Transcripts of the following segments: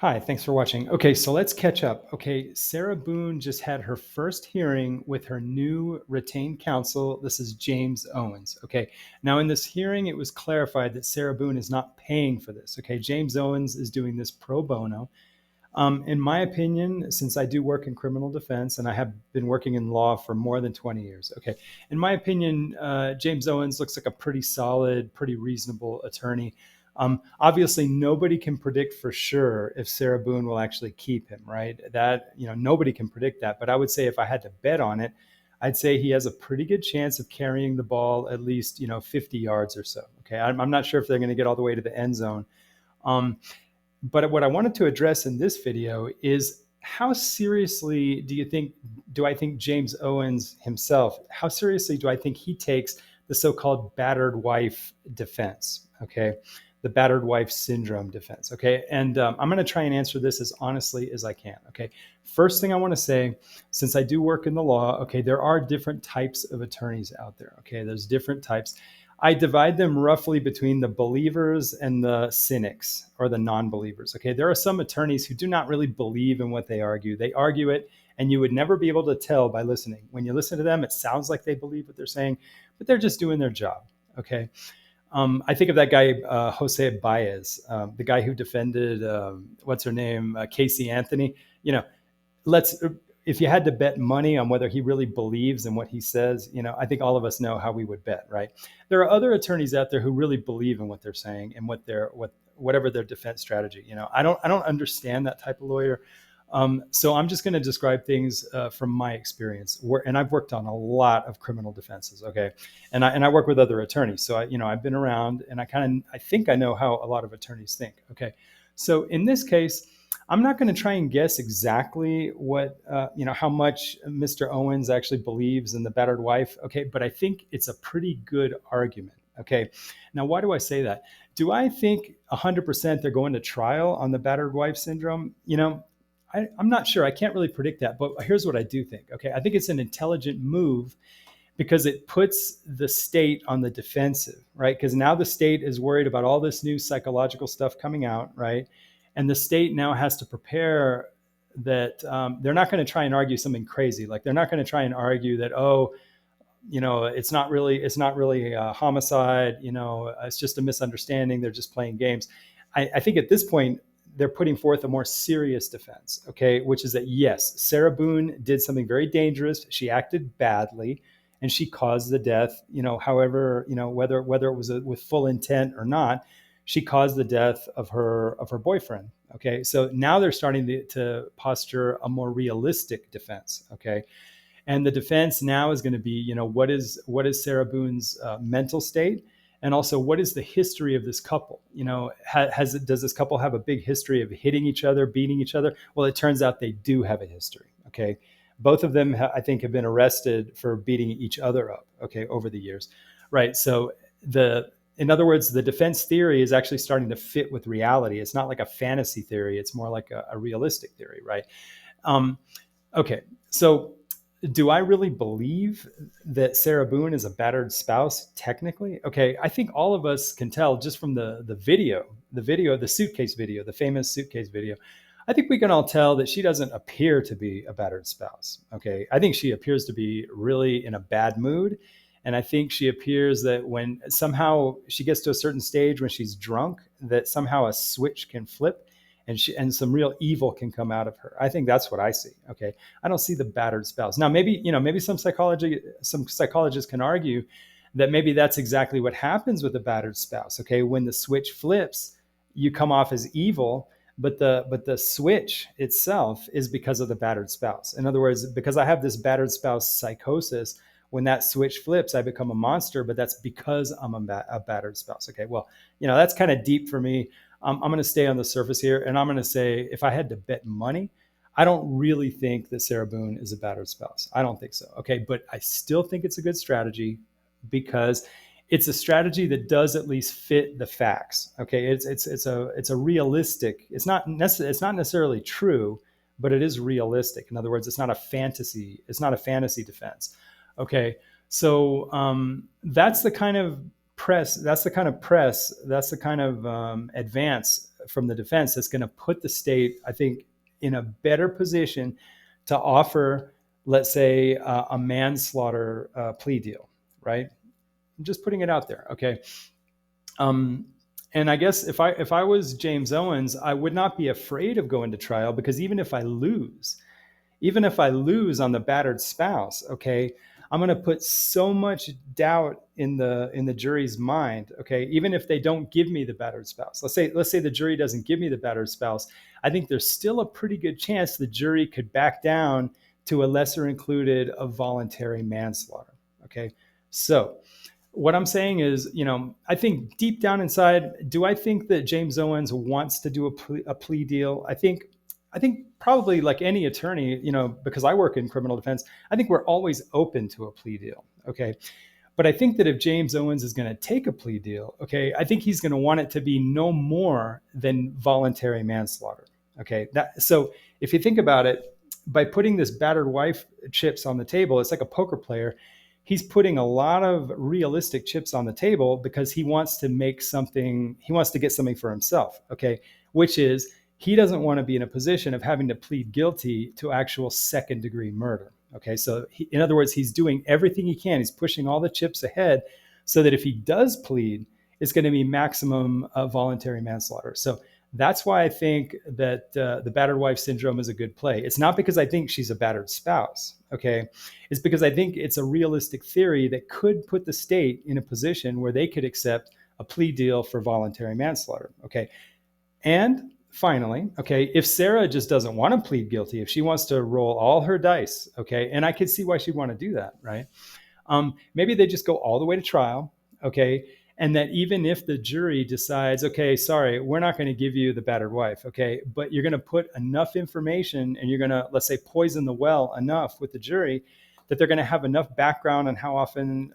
Hi, thanks for watching. Okay, so let's catch up. Okay, Sarah Boone just had her first hearing with her new retained counsel. This is James Owens. Okay, now in this hearing, it was clarified that Sarah Boone is not paying for this. Okay, James Owens is doing this pro bono. In my opinion, since I do work in criminal defense and I have been working in law for more than 20 years, okay, in my opinion, James Owens looks like a pretty solid, pretty reasonable attorney. Obviously, nobody can predict for sure if Sarah Boone will actually keep him, right? That, nobody can predict that. But I would say if I had to bet on it, I'd say he has a pretty good chance of carrying the ball at least, 50 yards or so. Okay, I'm not sure if they're going to get all the way to the end zone. Um, but what I wanted to address in this video is how seriously do I think James Owens himself, how seriously do I think he takes the so-called battered wife defense? Okay. The battered wife syndrome defense. Okay. And I'm going to try and answer this as honestly as I can. Okay. First thing I want to say, since I do work in the law, okay, there are different types of attorneys out there. Okay. There's different types. I divide them roughly between the believers and the cynics or the non-believers. Okay, there are some attorneys who do not really believe in what they argue. They argue it, and you would never be able to tell by listening. When you listen to them, it sounds like they believe what they're saying, but they're just doing their job. Okay, I think of that guy Jose Baez, the guy who defended what's her name, Casey Anthony. You know, let's if you had to bet money on whether he really believes in what he says, I think all of us know how we would bet, right? There are other attorneys out there who really believe in what they're saying and whatever their defense strategy. I don't understand that type of lawyer. So I'm just going to describe things from my experience, and I've worked on a lot of criminal defenses. Okay, and I work with other attorneys, so I've been around, and I think I know how a lot of attorneys think. Okay, so in this case, I'm not going to try and guess exactly how much Mr. Owens actually believes in the battered wife. Okay, but I think it's a pretty good argument. Okay, now why do I say that? Do I think 100% they're going to trial on the battered wife syndrome? I'm not sure. I can't really predict that, but here's what I do think. Okay, I think it's an intelligent move because it puts the state on the defensive, right? Because now the state is worried about all this new psychological stuff coming out, right? And the state now has to prepare that they're not going to try and argue something crazy. Like they're not going to try and argue that, it's not really a homicide. It's just a misunderstanding. They're just playing games. I think at this point they're putting forth a more serious defense, okay, which is that yes, Sarah Boone did something very dangerous. She acted badly, and she caused the death. However, whether it was with full intent or not, she caused the death of her boyfriend. Okay, so now they're starting to posture a more realistic defense. Okay, and the defense now is going to be, what is Sarah Boone's mental state, and also what is the history of this couple? Does this couple have a big history of hitting each other, beating each other? Well, it turns out they do have a history. Okay, both of them, I think, have been arrested for beating each other up. Okay, over the years, right? So in other words, the defense theory is actually starting to fit with reality. It's not like a fantasy theory; it's more like a realistic theory, right? Um, okay, so do I really believe that Sarah Boone is a battered spouse? Technically, okay. I think all of us can tell just from the video, the suitcase video, the famous suitcase video. I think we can all tell that she doesn't appear to be a battered spouse. Okay, I think she appears to be really in a bad mood, and I think she appears that when somehow she gets to a certain stage when she's drunk, that somehow a switch can flip and some real evil can come out of her. I think that's what I see. Okay, I don't see the battered spouse. Now, maybe some psychologists can argue that maybe that's exactly what happens with a battered spouse. Okay, when the switch flips, you come off as evil, but the switch itself is because of the battered spouse. In other words, because I have this battered spouse psychosis, when that switch flips, I become a monster, but that's because I'm a battered spouse. Okay, well, that's kind of deep for me. I'm going to stay on the surface here, and I'm going to say, if I had to bet money, I don't really think that Sarah Boone is a battered spouse. I don't think so. Okay, but I still think it's a good strategy because it's a strategy that does at least fit the facts. Okay, it's a realistic. It's not necessarily true, but it is realistic. In other words, it's not a fantasy. It's not a fantasy defense. Okay, so that's the kind of advance from the defense that's going to put the state, I think, in a better position to offer, let's say, a manslaughter plea deal, right? I'm just putting it out there, okay? Um, and I guess if I was James Owens, I would not be afraid of going to trial, because even if I lose on the battered spouse, okay, I'm going to put so much doubt in the jury's mind, okay, even if they don't give me the battered spouse. Let's say the jury doesn't give me the battered spouse. I think there's still a pretty good chance the jury could back down to a lesser included of voluntary manslaughter, okay? So what I'm saying is, I think deep down inside, do I think that James Owens wants to do a plea deal? I think probably like any attorney, because I work in criminal defense, I think we're always open to a plea deal. Okay. But I think that if James Owens is going to take a plea deal, okay, I think he's going to want it to be no more than voluntary manslaughter. Okay. So if you think about it, by putting this battered wife chips on the table, it's like a poker player. He's putting a lot of realistic chips on the table because he wants to get something for himself. Okay. Which is, he doesn't want to be in a position of having to plead guilty to actual second degree murder. Okay, so in other words, he's doing everything he can. He's pushing all the chips ahead so that if he does plead, it's going to be maximum voluntary manslaughter. So that's why I think that the battered wife syndrome is a good play. It's not because I think she's a battered spouse. Okay, it's because I think it's a realistic theory that could put the state in a position where they could accept a plea deal for voluntary manslaughter. Okay, and finally, okay, if Sarah just doesn't want to plead guilty, if she wants to roll all her dice, okay, and I could see why she'd want to do that, right? Maybe they just go all the way to trial, okay, and that even if the jury decides, okay, sorry, we're not going to give you the battered wife, okay, but you're going to put enough information and you're going to, let's say, poison the well enough with the jury that they're going to have enough background on how often,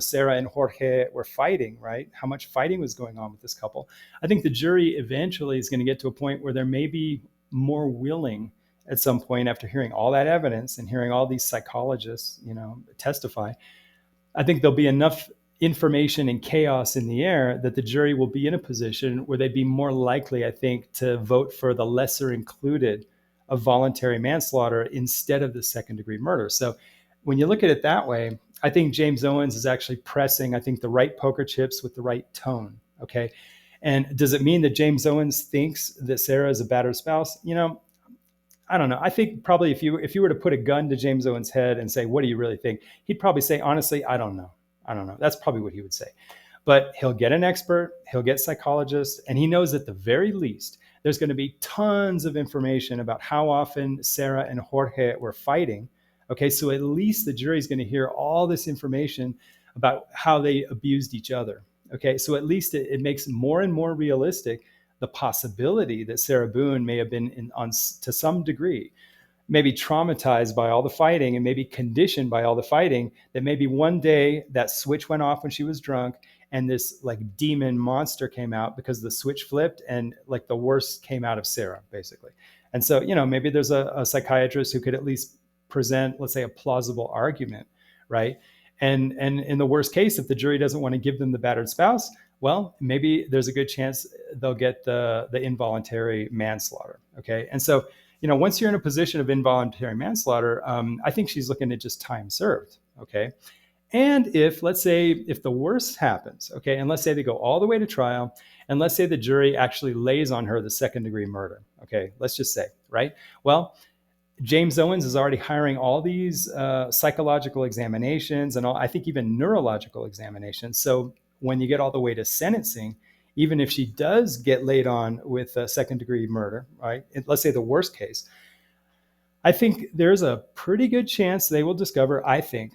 Sarah and Jorge were fighting, right? How much fighting was going on with this couple. I think the jury eventually is going to get to a point where they're maybe more willing at some point, after hearing all that evidence and hearing all these psychologists, testify. I think there'll be enough information and chaos in the air that the jury will be in a position where they'd be more likely, I think, to vote for the lesser included of voluntary manslaughter instead of the second degree murder. So when you look at it that way, I think James Owens is actually pressing, I think, the right poker chips with the right tone. Okay. And does it mean that James Owens thinks that Sarah is a battered spouse? I don't know. I think probably if you were to put a gun to James Owens' head and say, what do you really think? He'd probably say, honestly, I don't know. That's probably what he would say. But he'll get an expert, he'll get psychologists, and he knows at the very least there's going to be tons of information about how often Sarah and Jorge were fighting. Okay, so at least the jury's going to hear all this information about how they abused each other. Okay, so at least it makes more and more realistic the possibility that Sarah Boone may have been to some degree, maybe traumatized by all the fighting and maybe conditioned by all the fighting, that maybe one day that switch went off when she was drunk and this like demon monster came out because the switch flipped and like the worst came out of Sarah, basically. And so, maybe there's a psychiatrist who could at least present, let's say, a plausible argument, right? And in the worst case, if the jury doesn't want to give them the battered spouse, well, maybe there's a good chance they'll get the involuntary manslaughter. Okay. And so, once you're in a position of involuntary manslaughter, I think she's looking at just time served. Okay. And let's say the worst happens, okay, and let's say they go all the way to trial, and let's say the jury actually lays on her the second degree murder. Okay. Let's just say, right? Well, James Owens is already hiring all these psychological examinations and I think even neurological examinations. So when you get all the way to sentencing, even if she does get laid on with a second degree murder, right? Let's say the worst case, I think there's a pretty good chance they will discover, I think,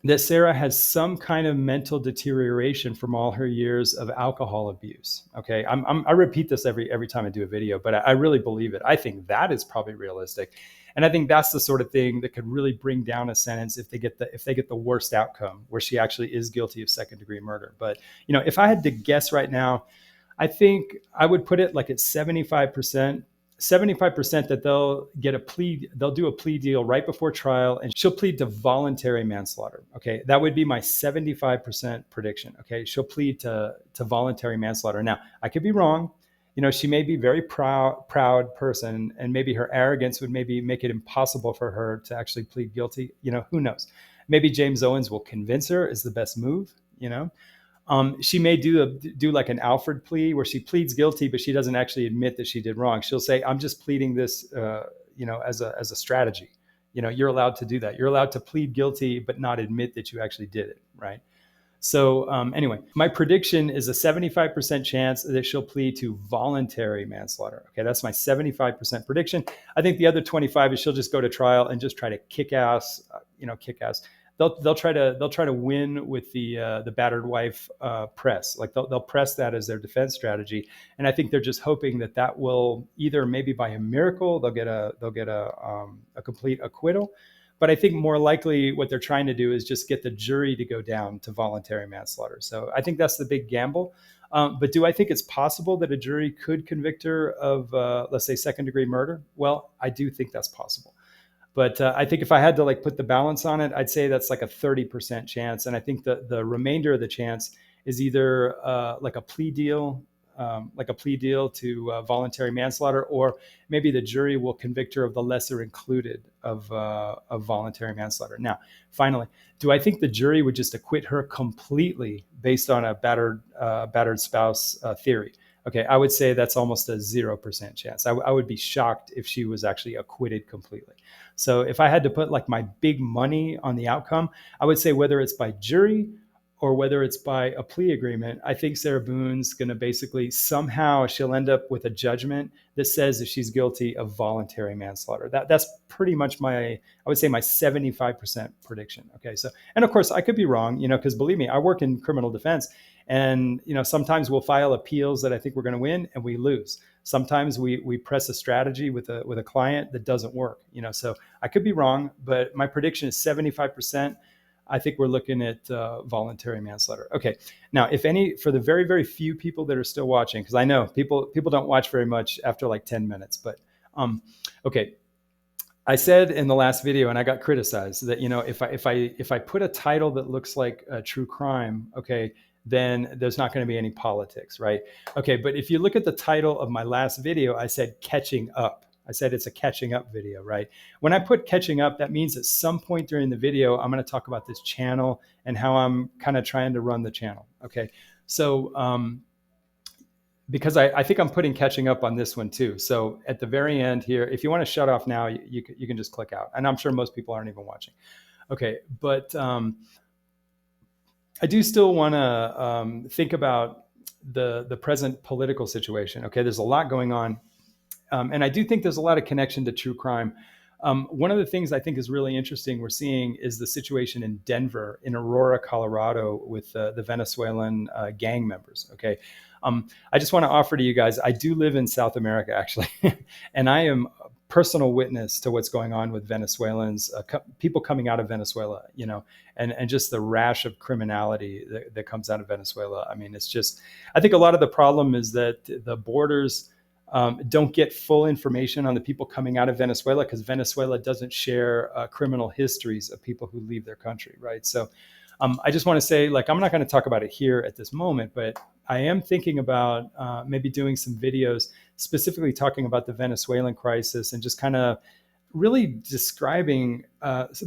that Sarah has some kind of mental deterioration from all her years of alcohol abuse. Okay, I repeat this every time I do a video, but I really believe it. I think that is probably realistic, and I think that's the sort of thing that could really bring down a sentence if they get the worst outcome, where she actually is guilty of second degree murder. But if I had to guess right now, I think I would put it like at 75%. 75% that they'll do a plea deal right before trial, and she'll plead to voluntary manslaughter. Okay, that would be my 75% prediction. Okay, she'll plead to voluntary manslaughter. Now, I could be wrong. She may be very proud person, and maybe her arrogance would maybe make it impossible for her to actually plead guilty. Who knows? Maybe James Owens will convince her is the best move. She may do like an Alfred plea where she pleads guilty, but she doesn't actually admit that she did wrong. She'll say, "I'm just pleading this, as a strategy." You're allowed to do that. You're allowed to plead guilty, but not admit that you actually did it, right? So anyway, my prediction is a 75% chance that she'll plead to voluntary manslaughter. Okay, that's my 75% prediction. I think the other 25 is she'll just go to trial and just try to kick ass. Kick ass. They'll try to win with the battered wife press. Like they'll press that as their defense strategy, and I think they're just hoping that will either maybe by a miracle they'll get a complete acquittal. But I think more likely what they're trying to do is just get the jury to go down to voluntary manslaughter. So I think that's the big gamble. But do I think it's possible that a jury could convict her of, let's say, second-degree murder? Well, I do think that's possible. But I think if I had to like put the balance on it, I'd say that's like a 30% chance. And I think the remainder of the chance is either like a plea deal to voluntary manslaughter, or maybe the jury will convict her of the lesser included of voluntary manslaughter. Now, finally, do I think the jury would just acquit her completely based on a battered spouse theory? Okay, I would say that's almost a 0% chance. I would be shocked if she was actually acquitted completely. So if I had to put like my big money on the outcome, I would say whether it's by jury or whether it's by a plea agreement, I think Sarah Boone's going to basically somehow she'll end up with a judgment that says that she's guilty of voluntary manslaughter. That's pretty much I would say my 75% prediction. Okay, so, and of course I could be wrong, because believe me, I work in criminal defense, and sometimes we'll file appeals that I think we're going to win and we lose. Sometimes we press a strategy with a client that doesn't work. So I could be wrong, but my prediction is 75%. I think we're looking at voluntary manslaughter. Okay, now for the very, very few people that are still watching, because I know people don't watch very much after like 10 minutes, but okay. I said in the last video, and I got criticized, that if I put a title that looks like a true crime, okay, then there's not going to be any politics, right? Okay, but if you look at the title of my last video, I said catching up. I said it's a catching up video, right? When I put catching up, that means at some point during the video, I'm going to talk about this channel and how I'm kind of trying to run the channel. Okay, so because I think I'm putting catching up on this one too. So at the very end here, if you want to shut off now, you can just click out. And I'm sure most people aren't even watching. Okay, but I do still want to think about the present political situation. Okay, there's a lot going on. And I do think there's a lot of connection to true crime. One of the things I think is really interesting we're seeing is the situation in Denver, in Aurora, Colorado, with the Venezuelan gang members. Okay, I just want to offer to you guys, I do live in South America, actually, and I am a personal witness to what's going on with Venezuelans, people coming out of Venezuela, and just the rash of criminality that comes out of Venezuela. I mean, it's just, I think a lot of the problem is that the borders don't get full information on the people coming out of Venezuela, because Venezuela doesn't share criminal histories of people who leave their country, right? So I just want to say, like, I'm not going to talk about it here at this moment, but I am thinking about maybe doing some videos specifically talking about the Venezuelan crisis and just kind of really describing,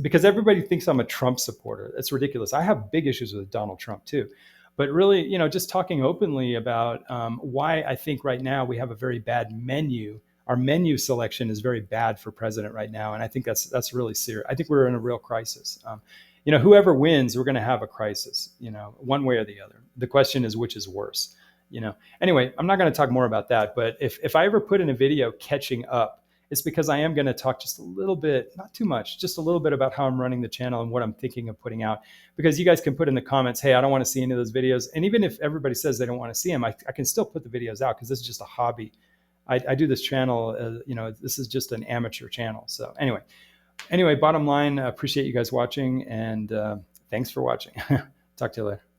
because everybody thinks I'm a Trump supporter. It's ridiculous. I have big issues with Donald Trump too. But really, just talking openly about why I think right now we have a very bad menu. Our menu selection is very bad for president right now, and I think that's really serious. I think we're in a real crisis. Whoever wins, we're going to have a crisis. One way or the other. The question is which is worse. Anyway, I'm not going to talk more about that. But if I ever put in a video catching up, it's because I am going to talk just a little bit, not too much, just a little bit about how I'm running the channel and what I'm thinking of putting out. Because you guys can put in the comments, hey, I don't want to see any of those videos. And even if everybody says they don't want to see them, I can still put the videos out, because this is just a hobby. I do this channel, this is just an amateur channel. So anyway, bottom line, I appreciate you guys watching, and thanks for watching. Talk to you later.